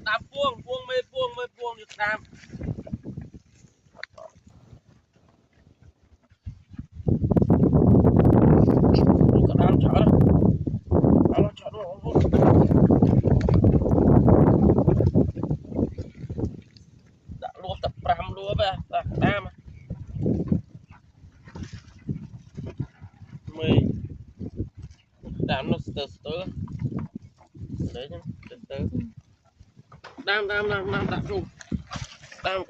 đám buông mê buông được đám có đám chó đó nó chó nó đã luôn tập ram luôn về đám mê đám nó từ đấy nhá từ đám đặt luôn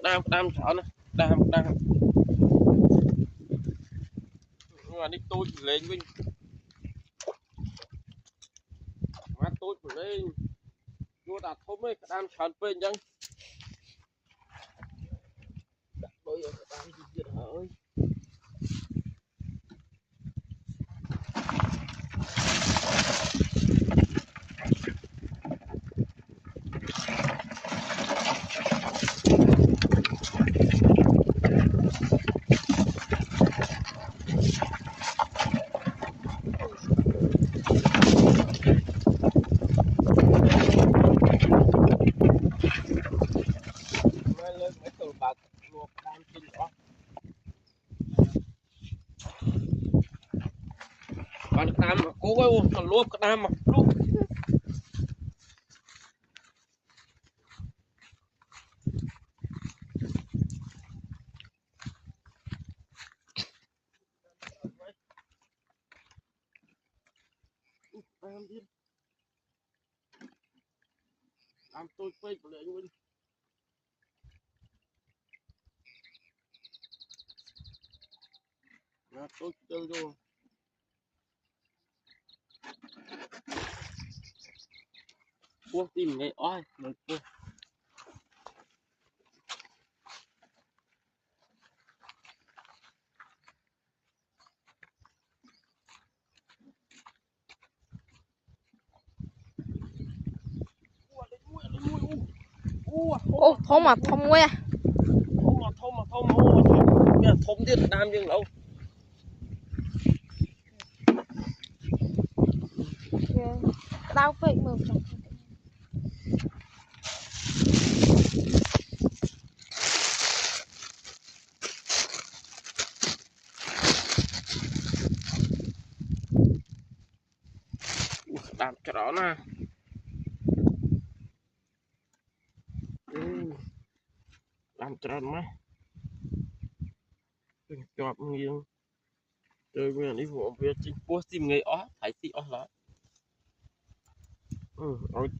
đám chó này đám mà đi tôi lên với mà tôi lên vô đặt thôm ấy đám chó bên chân đôi ở đám gì vậy ơi mấy từ bạc luộc đám kinh đó còn đám mà cố cái còn luộc cái đám mà luộc đám tôi quay của lại luôn là tôi chơi rồi cua tìm ngay oi mình cua ô thông mà thông nghe thông thông tiết đam nhưng đâu đau vậy mà đam cho đó nè làm cho đó mà chọp nghiêng rồi bây giờ đi vụ việc chính post tìm người ó phải xị ó lại